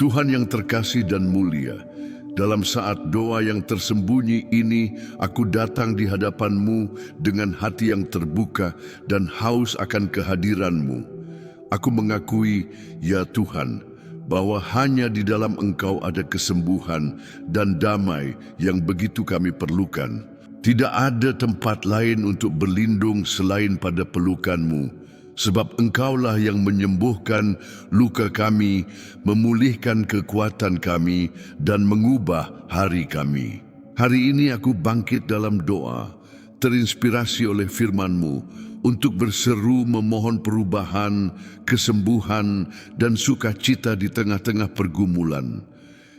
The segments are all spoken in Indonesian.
Tuhan yang terkasih dan mulia, dalam saat doa yang tersembunyi ini, aku datang di hadapan-Mu dengan hati yang terbuka dan haus akan kehadiran-Mu. Aku mengakui, ya Tuhan, bahwa hanya di dalam Engkau ada kesembuhan dan damai yang begitu kami perlukan. Tidak ada tempat lain untuk berlindung selain pada pelukan-Mu. Sebab Engkaulah yang menyembuhkan luka kami, memulihkan kekuatan kami, dan mengubah hari kami. Hari ini aku bangkit dalam doa, terinspirasi oleh firman-Mu, untuk berseru memohon perubahan, kesembuhan, dan sukacita di tengah-tengah pergumulan.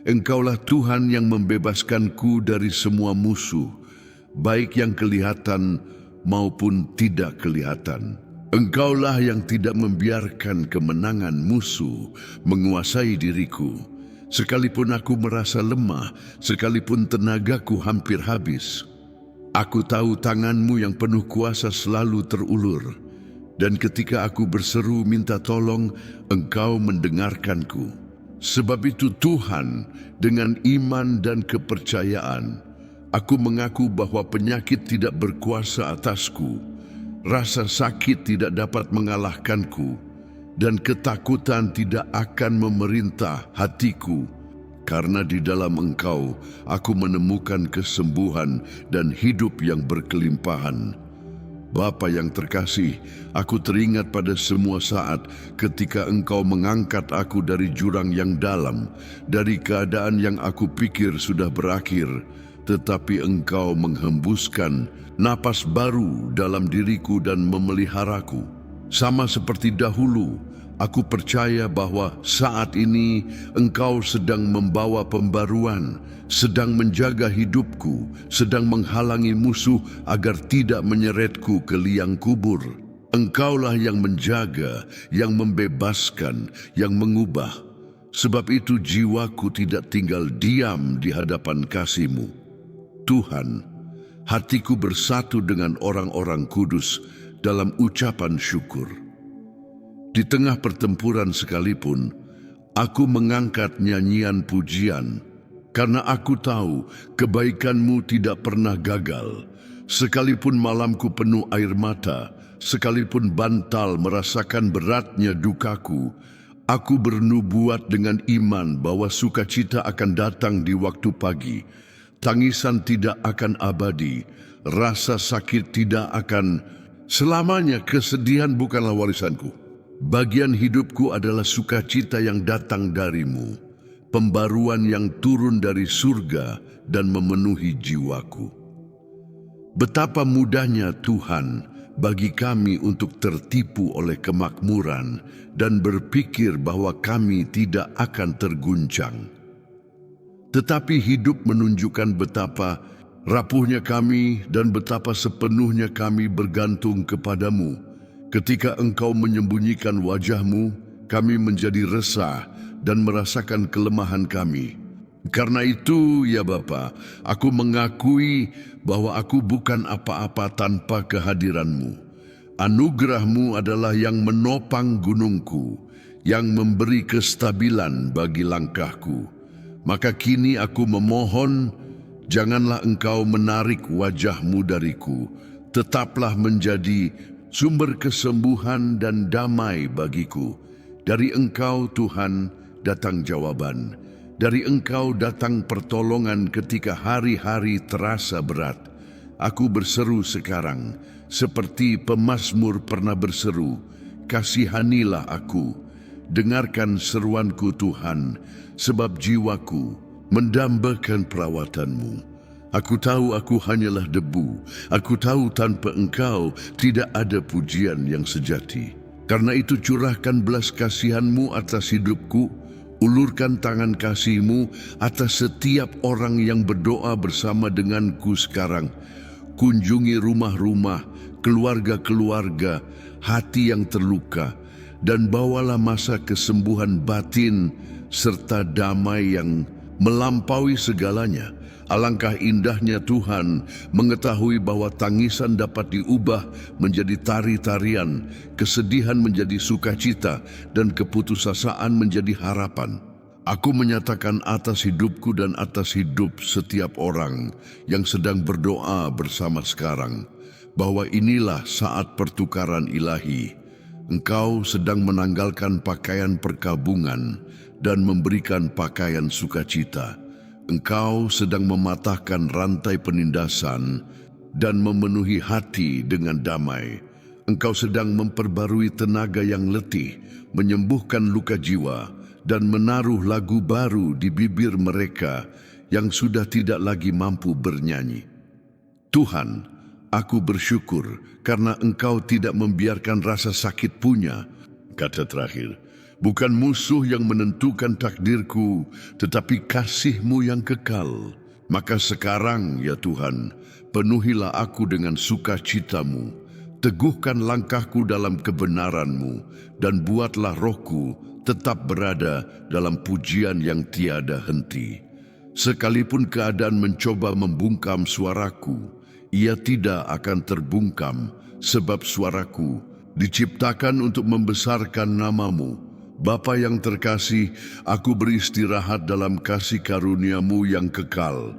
Engkaulah Tuhan yang membebaskanku dari semua musuh, baik yang kelihatan maupun tidak kelihatan. Engkaulah yang tidak membiarkan kemenangan musuh menguasai diriku. Sekalipun aku merasa lemah, sekalipun tenagaku hampir habis, aku tahu tangan-Mu yang penuh kuasa selalu terulur. Dan ketika aku berseru minta tolong, Engkau mendengarkanku. Sebab itu Tuhan, dengan iman dan kepercayaan, aku mengaku bahwa penyakit tidak berkuasa atasku. Rasa sakit tidak dapat mengalahkanku, dan ketakutan tidak akan memerintah hatiku, karena di dalam Engkau aku menemukan kesembuhan dan hidup yang berkelimpahan. Bapa yang terkasih, aku teringat pada semua saat ketika Engkau mengangkat aku dari jurang yang dalam, dari keadaan yang aku pikir sudah berakhir, tetapi Engkau menghembuskan napas baru dalam diriku dan memeliharaku. Sama seperti dahulu, aku percaya bahwa saat ini Engkau sedang membawa pembaruan, sedang menjaga hidupku, sedang menghalangi musuh agar tidak menyeretku ke liang kubur. Engkaulah yang menjaga, yang membebaskan, yang mengubah. Sebab itu jiwaku tidak tinggal diam di hadapan kasih-Mu. Tuhan, hatiku bersatu dengan orang-orang kudus dalam ucapan syukur. Di tengah pertempuran sekalipun, aku mengangkat nyanyian pujian, karena aku tahu kebaikan-Mu tidak pernah gagal. Sekalipun malamku penuh air mata, sekalipun bantal merasakan beratnya dukaku, aku bernubuat dengan iman bahwa sukacita akan datang di waktu pagi. Tangisan tidak akan abadi, rasa sakit tidak akan selamanya. Kesedihan bukanlah warisanku. Bagian hidupku adalah sukacita yang datang dari-Mu, pembaruan yang turun dari surga dan memenuhi jiwaku. Betapa mudahnya Tuhan bagi kami untuk tertipu oleh kemakmuran dan berpikir bahwa kami tidak akan terguncang. Tetapi hidup menunjukkan betapa rapuhnya kami dan betapa sepenuhnya kami bergantung kepada-Mu. Ketika Engkau menyembunyikan wajah-Mu, kami menjadi resah dan merasakan kelemahan kami. Karena itu, ya Bapa, aku mengakui bahwa aku bukan apa-apa tanpa kehadiran-Mu. Anugerah-Mu adalah yang menopang gunungku, yang memberi kestabilan bagi langkahku. Maka kini aku memohon, janganlah Engkau menarik wajah-Mu dariku. Tetaplah menjadi sumber kesembuhan dan damai bagiku. Dari Engkau, Tuhan, datang jawaban. Dari Engkau datang pertolongan ketika hari-hari terasa berat. Aku berseru sekarang, seperti pemazmur pernah berseru, kasihanilah aku. Dengarkan seruanku Tuhan, sebab jiwaku mendambakan perawatan-Mu. Aku tahu aku hanyalah debu. Aku tahu tanpa Engkau tidak ada pujian yang sejati. Karena itu curahkan belas kasihan-Mu atas hidupku. Ulurkan tangan kasih-Mu atas setiap orang yang berdoa bersama denganku sekarang. Kunjungi rumah-rumah, keluarga-keluarga, hati yang terluka, dan bawalah masa kesembuhan batin serta damai yang melampaui segalanya. Alangkah indahnya Tuhan mengetahui bahwa tangisan dapat diubah menjadi tari-tarian, kesedihan menjadi sukacita, dan keputusasaan menjadi harapan. Aku menyatakan atas hidupku dan atas hidup setiap orang yang sedang berdoa bersama sekarang, bahwa inilah saat pertukaran ilahi. Engkau sedang menanggalkan pakaian perkabungan dan memberikan pakaian sukacita. Engkau sedang mematahkan rantai penindasan dan memenuhi hati dengan damai. Engkau sedang memperbarui tenaga yang letih, menyembuhkan luka jiwa, dan menaruh lagu baru di bibir mereka yang sudah tidak lagi mampu bernyanyi. Tuhan, aku bersyukur karena Engkau tidak membiarkan rasa sakit punya. Kata terakhir, bukan musuh yang menentukan takdirku, tetapi kasih-Mu yang kekal. Maka sekarang, ya Tuhan, penuhilah aku dengan sukacita-Mu. Teguhkan langkahku dalam kebenaran-Mu, dan buatlah rohku tetap berada dalam pujian yang tiada henti. Sekalipun keadaan mencoba membungkam suaraku, ia tidak akan terbungkam, sebab suaraku diciptakan untuk membesarkan nama-Mu. Bapa yang terkasih, aku beristirahat dalam kasih karunia-Mu yang kekal.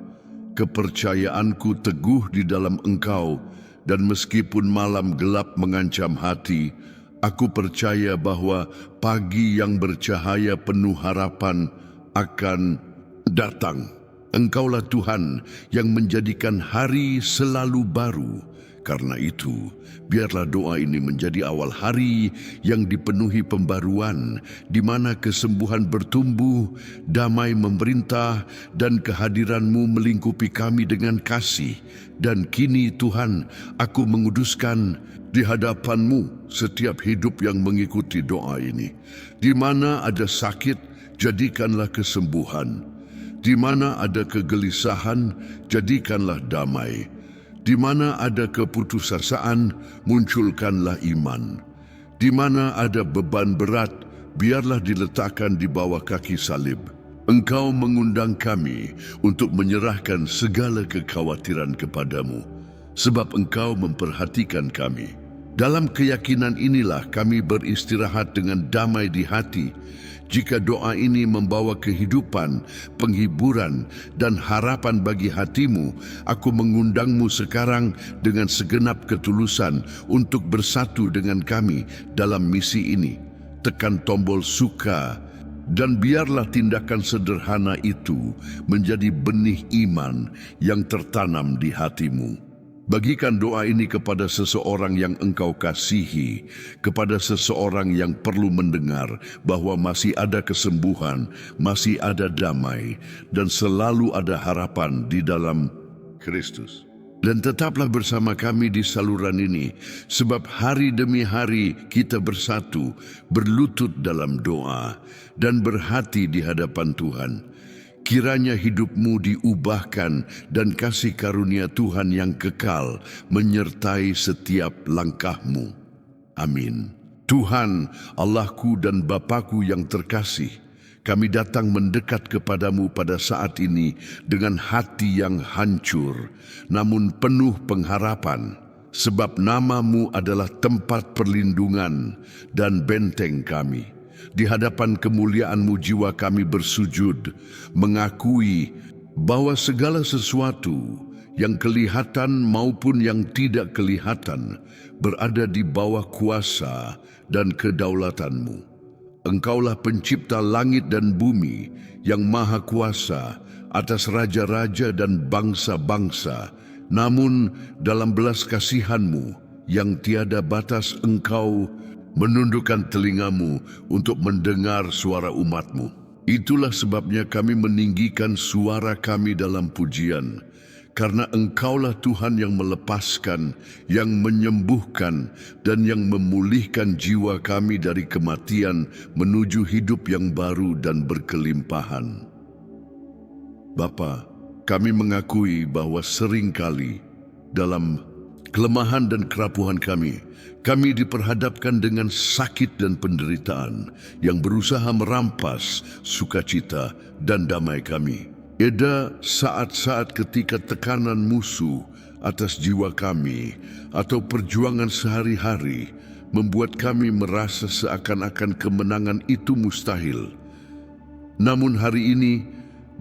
Kepercayaanku teguh di dalam Engkau, dan meskipun malam gelap mengancam hati, aku percaya bahwa pagi yang bercahaya penuh harapan akan datang. Engkaulah Tuhan yang menjadikan hari selalu baru. Karena itu, biarlah doa ini menjadi awal hari yang dipenuhi pembaruan, di mana kesembuhan bertumbuh, damai memerintah, dan kehadiran-Mu melingkupi kami dengan kasih. Dan kini Tuhan, aku menguduskan di hadapan-Mu setiap hidup yang mengikuti doa ini. Di mana ada sakit, jadikanlah kesembuhan. Di mana ada kegelisahan, jadikanlah damai. Di mana ada keputusasaan, munculkanlah iman. Di mana ada beban berat, biarlah diletakkan di bawah kaki salib. Engkau mengundang kami untuk menyerahkan segala kekhawatiran kepadamu, sebab Engkau memperhatikan kami. Dalam keyakinan inilah kami beristirahat dengan damai di hati. Jika doa ini membawa kehidupan, penghiburan, dan harapan bagi hatimu, aku mengundangmu sekarang dengan segenap ketulusan untuk bersatu dengan kami dalam misi ini. Tekan tombol suka, dan biarlah tindakan sederhana itu menjadi benih iman yang tertanam di hatimu. Bagikan doa ini kepada seseorang yang Engkau kasihi, kepada seseorang yang perlu mendengar bahwa masih ada kesembuhan, masih ada damai, dan selalu ada harapan di dalam Kristus. Dan tetaplah bersama kami di saluran ini, sebab hari demi hari kita bersatu, berlutut dalam doa, dan berhati di hadapan Tuhan. Kiranya hidupmu diubahkan dan kasih karunia Tuhan yang kekal menyertai setiap langkahmu. Amin. Tuhan, Allahku dan Bapakku yang terkasih, kami datang mendekat kepadamu pada saat ini dengan hati yang hancur, namun penuh pengharapan, sebab nama-Mu adalah tempat perlindungan dan benteng kami. Di hadapan kemuliaan-Mu jiwa kami bersujud, mengakui bahwa segala sesuatu yang kelihatan maupun yang tidak kelihatan berada di bawah kuasa dan kedaulatan-Mu. Engkaulah pencipta langit dan bumi yang maha kuasa atas raja-raja dan bangsa-bangsa. Namun dalam belas kasihan-Mu yang tiada batas, Engkau menundukkan telinga-Mu untuk mendengar suara umat-Mu. Itulah sebabnya kami meninggikan suara kami dalam pujian, karena Engkaulah Tuhan yang melepaskan, yang menyembuhkan, dan yang memulihkan jiwa kami dari kematian menuju hidup yang baru dan berkelimpahan. Bapa, kami mengakui bahwa seringkali dalam kelemahan dan kerapuhan kami diperhadapkan dengan sakit dan penderitaan yang berusaha merampas sukacita dan damai kami. Ada saat-saat ketika tekanan musuh atas jiwa kami atau perjuangan sehari-hari membuat kami merasa seakan-akan kemenangan itu mustahil. Namun hari ini,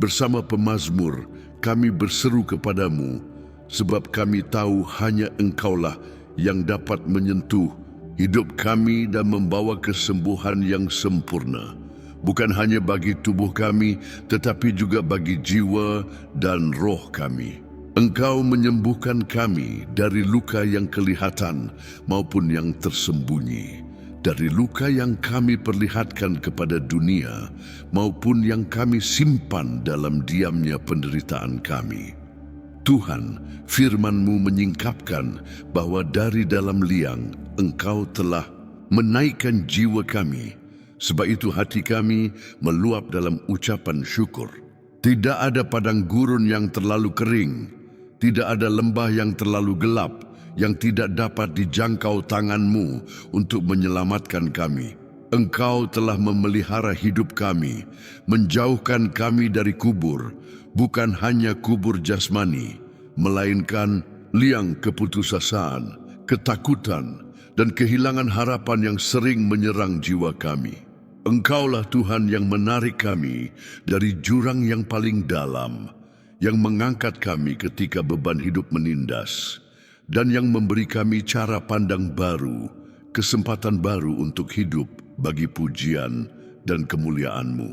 bersama pemazmur, kami berseru kepadamu, sebab kami tahu hanya Engkaulah yang dapat menyentuh hidup kami dan membawa kesembuhan yang sempurna. Bukan hanya bagi tubuh kami, tetapi juga bagi jiwa dan roh kami. Engkau menyembuhkan kami dari luka yang kelihatan maupun yang tersembunyi, dari luka yang kami perlihatkan kepada dunia maupun yang kami simpan dalam diamnya penderitaan kami. Tuhan, firman-Mu menyingkapkan bahwa dari dalam liang Engkau telah menaikkan jiwa kami. Sebab itu hati kami meluap dalam ucapan syukur. Tidak ada padang gurun yang terlalu kering, tidak ada lembah yang terlalu gelap, yang tidak dapat dijangkau tangan-Mu untuk menyelamatkan kami. Engkau telah memelihara hidup kami, menjauhkan kami dari kubur, bukan hanya kubur jasmani, melainkan liang keputusasaan, ketakutan, dan kehilangan harapan yang sering menyerang jiwa kami. Engkaulah Tuhan yang menarik kami dari jurang yang paling dalam, yang mengangkat kami ketika beban hidup menindas, dan yang memberi kami cara pandang baru, kesempatan baru untuk hidup bagi pujian dan kemuliaan-Mu.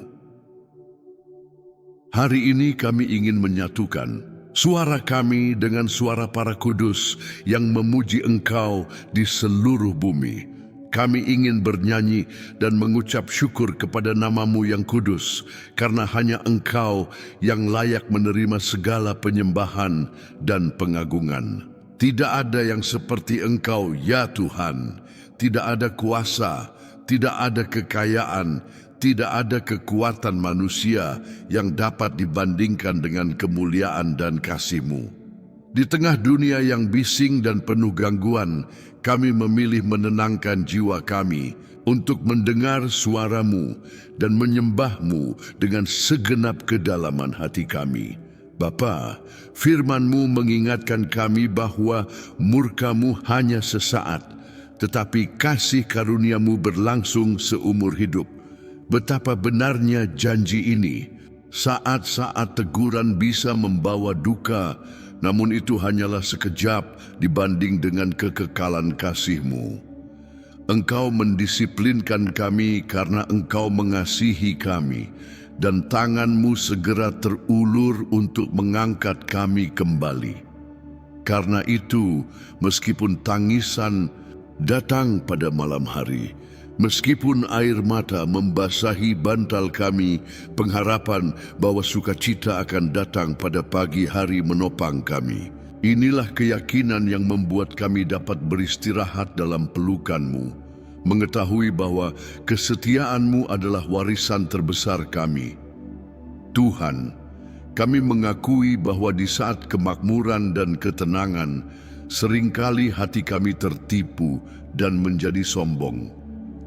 Hari ini kami ingin menyatukan suara kami dengan suara para kudus yang memuji Engkau di seluruh bumi. Kami ingin bernyanyi dan mengucap syukur kepada nama-Mu yang kudus, karena hanya Engkau yang layak menerima segala penyembahan dan pengagungan. Tidak ada yang seperti Engkau, ya Tuhan. Tidak ada kuasa, tidak ada kekayaan, tidak ada kekuatan manusia yang dapat dibandingkan dengan kemuliaan dan kasih-Mu. Di tengah dunia yang bising dan penuh gangguan, kami memilih menenangkan jiwa kami untuk mendengar suara-Mu dan menyembah-Mu dengan segenap kedalaman hati kami. Bapa, firman-Mu mengingatkan kami bahwa murka-Mu hanya sesaat, tetapi kasih karunia-Mu berlangsung seumur hidup. Betapa benarnya janji ini. Saat-saat teguran bisa membawa duka, namun itu hanyalah sekejap dibanding dengan kekekalan kasih-Mu. Engkau mendisiplinkan kami karena Engkau mengasihi kami, dan tangan-Mu segera terulur untuk mengangkat kami kembali. Karena itu, meskipun tangisan datang pada malam hari, meskipun air mata membasahi bantal kami, pengharapan bahwa sukacita akan datang pada pagi hari menopang kami. Inilah keyakinan yang membuat kami dapat beristirahat dalam pelukan-Mu, mengetahui bahwa kesetiaan-Mu adalah warisan terbesar kami. Tuhan, kami mengakui bahwa di saat kemakmuran dan ketenangan, seringkali hati kami tertipu dan menjadi sombong.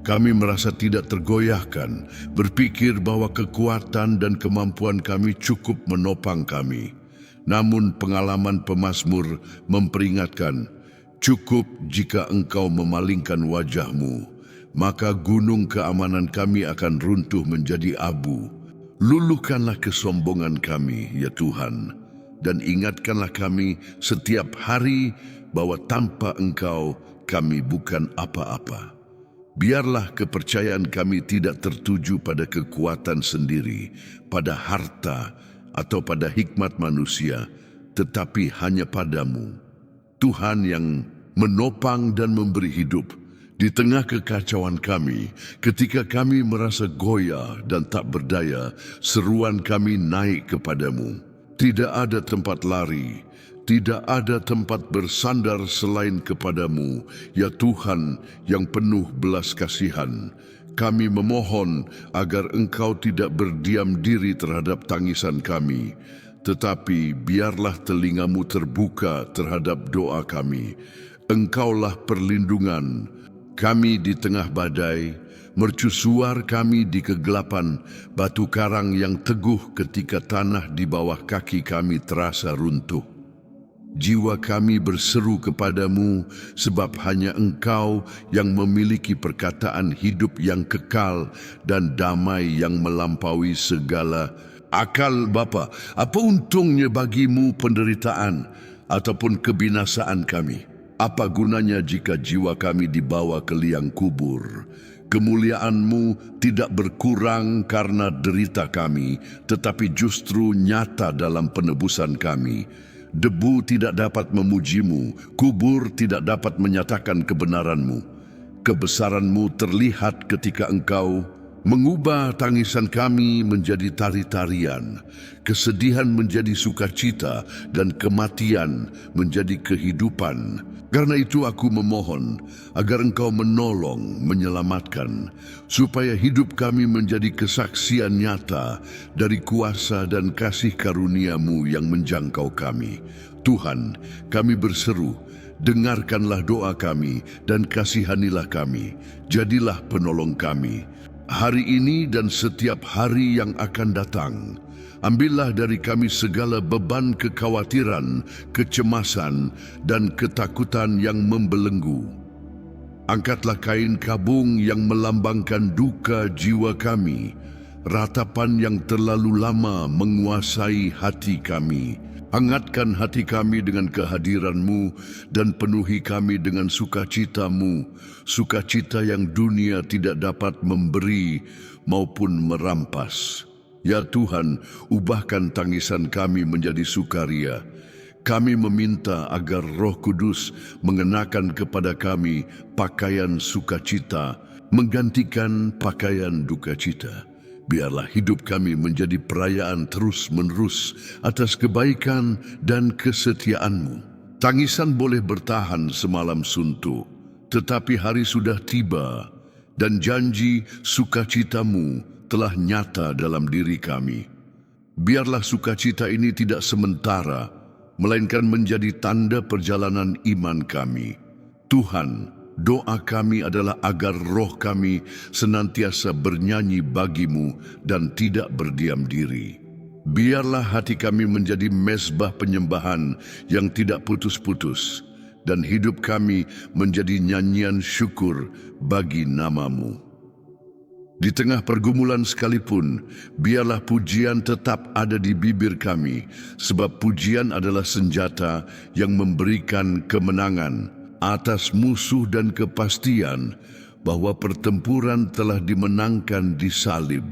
Kami merasa tidak tergoyahkan, berpikir bahwa kekuatan dan kemampuan kami cukup menopang kami. Namun pengalaman pemazmur memperingatkan, cukup jika Engkau memalingkan wajah-Mu, maka gunung keamanan kami akan runtuh menjadi abu. Luluhkanlah kesombongan kami, ya Tuhan, dan ingatkanlah kami setiap hari bahwa tanpa Engkau kami bukan apa-apa. Biarlah kepercayaan kami tidak tertuju pada kekuatan sendiri, pada harta, atau pada hikmat manusia, tetapi hanya padamu, Tuhan yang menopang dan memberi hidup. Di tengah kekacauan kami, ketika kami merasa goyah dan tak berdaya, seruan kami naik kepadamu. Tidak ada tempat lari, tidak ada tempat bersandar selain kepadamu, ya Tuhan yang penuh belas kasihan. Kami memohon agar Engkau tidak berdiam diri terhadap tangisan kami, tetapi biarlah telinga-Mu terbuka terhadap doa kami. Engkaulah perlindungan kami di tengah badai, mercusuar kami di kegelapan, batu karang yang teguh ketika tanah di bawah kaki kami terasa runtuh. Jiwa kami berseru kepadamu sebab hanya Engkau yang memiliki perkataan hidup yang kekal dan damai yang melampaui segala akal. Bapa, apa untungnya bagimu penderitaan ataupun kebinasaan kami? Apa gunanya jika jiwa kami dibawa ke liang kubur? Kemuliaan-Mu tidak berkurang karena derita kami, tetapi justru nyata dalam penebusan kami. Debu tidak dapat memuji-Mu, kubur tidak dapat menyatakan kebenaran-Mu. Kebesaran-Mu terlihat ketika Engkau mengubah tangisan kami menjadi tari-tarian, kesedihan menjadi sukacita, dan kematian menjadi kehidupan. Karena itu aku memohon agar Engkau menolong, menyelamatkan, supaya hidup kami menjadi kesaksian nyata dari kuasa dan kasih karunia-Mu yang menjangkau kami. Tuhan, kami berseru, dengarkanlah doa kami dan kasihanilah kami. Jadilah penolong kami hari ini dan setiap hari yang akan datang. Ambillah dari kami segala beban kekhawatiran, kecemasan, dan ketakutan yang membelenggu. Angkatlah kain kabung yang melambangkan duka jiwa kami, ratapan yang terlalu lama menguasai hati kami. Hangatkan hati kami dengan kehadiran-Mu dan penuhi kami dengan sukacita-Mu, sukacita yang dunia tidak dapat memberi maupun merampas. Ya Tuhan, ubahkan tangisan kami menjadi sukaria. Kami meminta agar Roh Kudus mengenakan kepada kami pakaian sukacita, menggantikan pakaian duka cita. Biarlah hidup kami menjadi perayaan terus-menerus atas kebaikan dan kesetiaan-Mu. Tangisan boleh bertahan semalam suntuk, tetapi hari sudah tiba dan janji sukacita-Mu telah nyata dalam diri kami. Biarlah sukacita ini tidak sementara, melainkan menjadi tanda perjalanan iman kami. Tuhan, doa kami adalah agar roh kami senantiasa bernyanyi bagi-Mu dan tidak berdiam diri. Biarlah hati kami menjadi mezbah penyembahan yang tidak putus-putus, dan hidup kami menjadi nyanyian syukur bagi nama-Mu. Di tengah pergumulan sekalipun, biarlah pujian tetap ada di bibir kami, sebab pujian adalah senjata yang memberikan kemenangan atas musuh dan kepastian bahwa pertempuran telah dimenangkan di salib.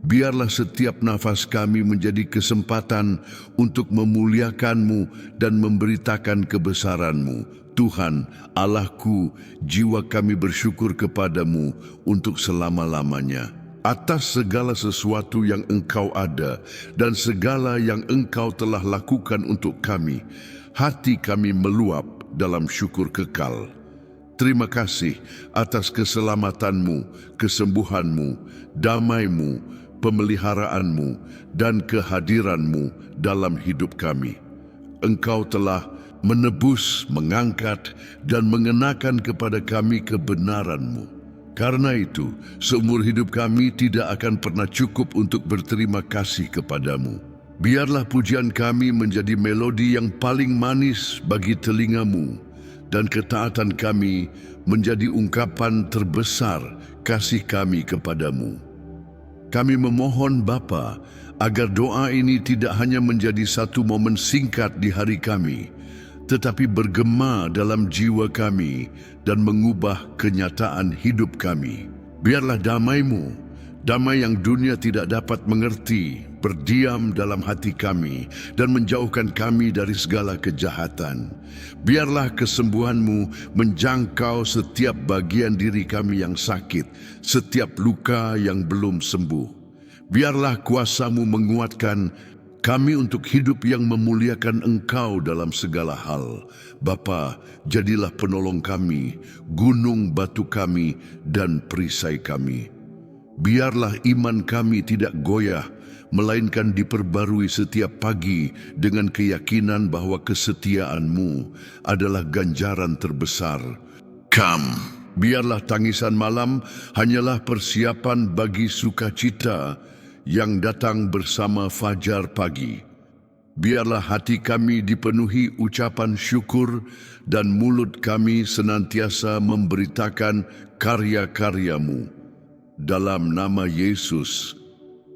Biarlah setiap nafas kami menjadi kesempatan untuk memuliakan-Mu dan memberitakan kebesaran-Mu. Tuhan, Allahku, jiwa kami bersyukur kepadamu untuk selama-lamanya. Atas segala sesuatu yang Engkau ada dan segala yang Engkau telah lakukan untuk kami, hati kami meluap dalam syukur kekal. Terima kasih atas keselamatan-Mu, kesembuhan-Mu, damai-Mu, pemeliharaanmu dan kehadiranmu dalam hidup kami. Engkau telah menebus, mengangkat, dan mengenakan kepada kami kebenaran-Mu. Karena itu, seumur hidup kami tidak akan pernah cukup untuk berterima kasih kepadamu. Biarlah pujian kami menjadi melodi yang paling manis bagi telingamu, dan ketaatan kami menjadi ungkapan terbesar kasih kami kepadamu. Kami memohon Bapa, agar doa ini tidak hanya menjadi satu momen singkat di hari kami, tetapi bergema dalam jiwa kami dan mengubah kenyataan hidup kami. Biarlah damai-Mu, damai yang dunia tidak dapat mengerti, berdiam dalam hati kami dan menjauhkan kami dari segala kejahatan. Biarlah kesembuhan-Mu menjangkau setiap bagian diri kami yang sakit, setiap luka yang belum sembuh. Biarlah kuasa-Mu menguatkan kami untuk hidup yang memuliakan Engkau dalam segala hal. Bapa, jadilah penolong kami, gunung batu kami, dan perisai kami. Biarlah iman kami tidak goyah, melainkan diperbarui setiap pagi dengan keyakinan bahwa kesetiaan-Mu adalah ganjaran terbesar. Biarlah tangisan malam hanyalah persiapan bagi sukacita yang datang bersama fajar pagi. Biarlah hati kami dipenuhi ucapan syukur dan mulut kami senantiasa memberitakan karya-karya-Mu. Dalam nama Yesus,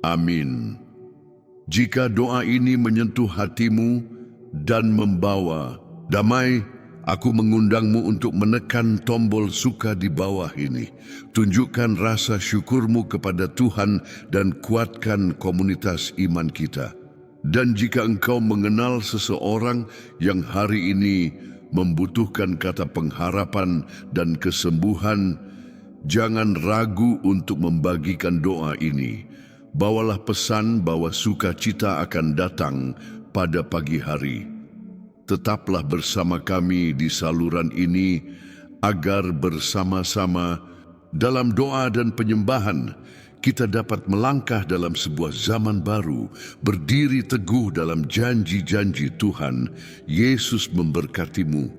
amin. Jika doa ini menyentuh hatimu dan membawa damai, aku mengundangmu untuk menekan tombol suka di bawah ini. Tunjukkan rasa syukurmu kepada Tuhan dan kuatkan komunitas iman kita. Dan jika engkau mengenal seseorang yang hari ini membutuhkan kata pengharapan dan kesembuhan, jangan ragu untuk membagikan doa ini. Bawalah pesan bahwa sukacita akan datang pada pagi hari. Tetaplah bersama kami di saluran ini agar bersama-sama dalam doa dan penyembahan kita dapat melangkah dalam sebuah zaman baru, berdiri teguh dalam janji-janji Tuhan. Yesus memberkatimu.